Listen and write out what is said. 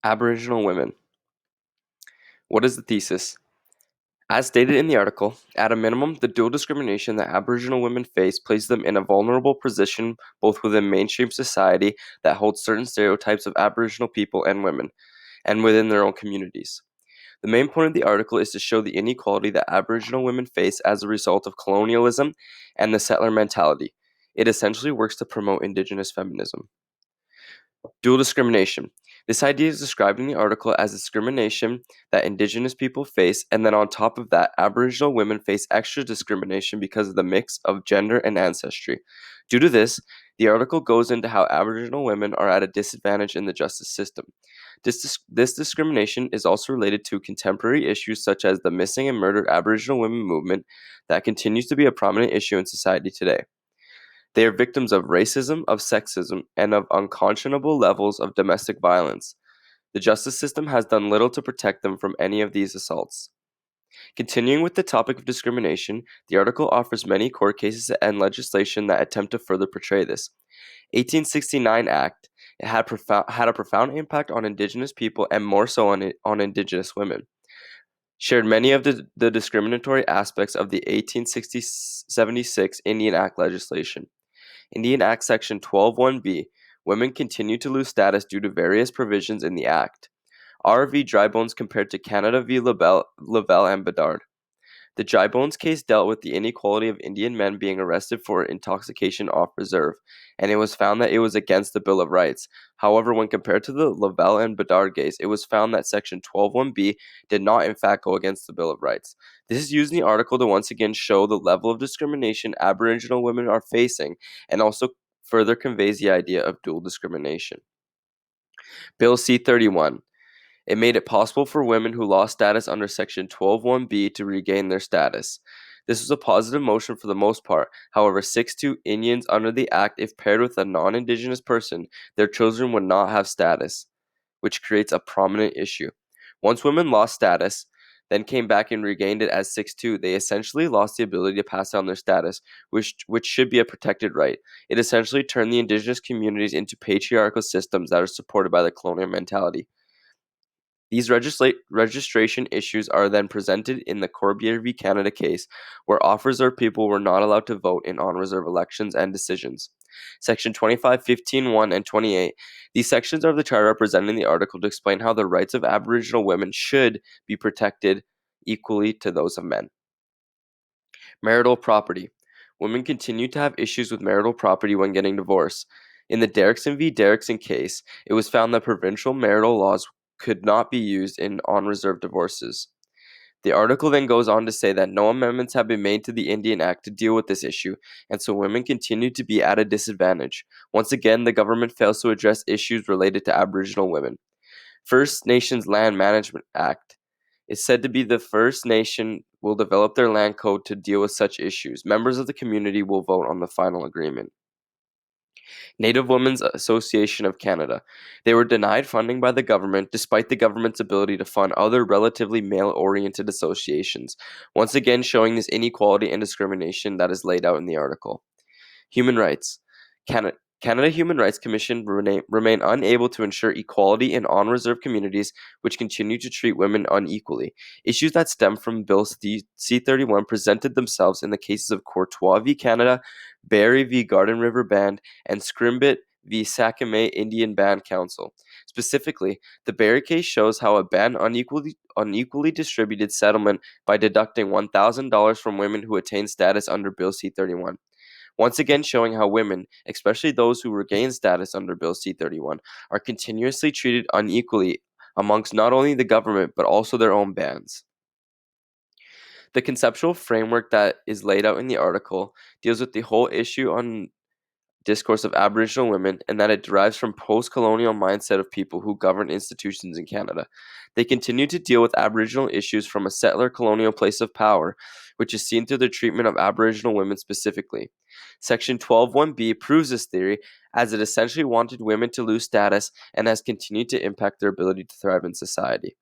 Aboriginal women. What is the thesis? As stated in the article, at a minimum, the dual discrimination that Aboriginal women face places them in a vulnerable position both within mainstream society that holds certain stereotypes of Aboriginal people and women, and within their own communities. The main point of the article is to show the inequality that Aboriginal women face as a result of colonialism and the settler mentality. It essentially works to promote Indigenous feminism. Dual discrimination. This idea is described in the article as discrimination that Indigenous people face, and then on top of that, Aboriginal women face extra discrimination because of the mix of gender and ancestry. Due to this, the article goes into how Aboriginal women are at a disadvantage in the justice system. This discrimination is also related to contemporary issues such as the missing and murdered Aboriginal women movement that continues to be a prominent issue in society today. They are victims of racism, of sexism, and of unconscionable levels of domestic violence. The justice system has done little to protect them from any of these assaults. Continuing with the topic of discrimination, the article offers many court cases and legislation that attempt to further portray this. 1869 Act it had a profound impact on Indigenous people and more so on Indigenous women. Shared many of the discriminatory aspects of the 1876 Indian Act legislation. Indian Act Section 12(1)b, women continue to lose status due to various provisions in the Act. R v. Drybones compared to Canada v. Lavelle and Bedard. The Drybones case dealt with the inequality of Indian men being arrested for intoxication off reserve, and it was found that it was against the Bill of Rights. However, when compared to the Lavelle and Bedard case, it was found that Section 12(1)b did not in fact go against the Bill of Rights. This is used in the article to once again show the level of discrimination Aboriginal women are facing, and also further conveys the idea of dual discrimination. Bill C-31. It made it possible for women who lost status under Section 12(1)b to regain their status. This was a positive motion for the most part. However, 6(2) Indians under the Act, if paired with a non-Indigenous person, their children would not have status, which creates a prominent issue. Once women lost status, then came back and regained it as 6(2), they essentially lost the ability to pass down their status, which should be a protected right. It essentially turned the Indigenous communities into patriarchal systems that are supported by the colonial mentality. These registration issues are then presented in the Corbière v. Canada case, where offers or people were not allowed to vote in on-reserve elections and decisions. Section 25, 15, 1, and 28. These sections are the charter represented in the article to explain how the rights of Aboriginal women should be protected equally to those of men. Marital property. Women continue to have issues with marital property when getting divorced. In the Derrickson v. Derrickson case, it was found that provincial marital laws could not be used in on-reserve divorces. The article then goes on to say that no amendments have been made to the Indian Act to deal with this issue, and so women continue to be at a disadvantage. Once again, the government fails to address issues related to Aboriginal women. First Nations Land Management Act is said to be the First Nation will develop their land code to deal with such issues. Members of the community will vote on the final agreement. Native Women's Association of Canada. They were denied funding by the government despite the government's ability to fund other relatively male-oriented associations, once again showing this inequality and discrimination that is laid out in the article. Human rights. Canada Human Rights Commission remain unable to ensure equality in on-reserve communities which continue to treat women unequally. Issues that stem from Bill C-31 presented themselves in the cases of Courtois v. Canada, Barrie v. Garden River Band, and Scrimbit v. Sakamay Indian Band Council. Specifically, the Barrie case shows how a band unequally distributed settlement by deducting $1,000 from women who attained status under Bill C-31. Once again showing how women, especially those who regain status under Bill C-31, are continuously treated unequally amongst not only the government but also their own bands. The conceptual framework that is laid out in the article deals with the whole issue on discourse of Aboriginal women, and that it derives from post-colonial mindset of people who govern institutions in Canada. They continue to deal with Aboriginal issues from a settler colonial place of power, which is seen through the treatment of Aboriginal women specifically. Section 12(1)b proves this theory, as it essentially wanted women to lose status and has continued to impact their ability to thrive in society.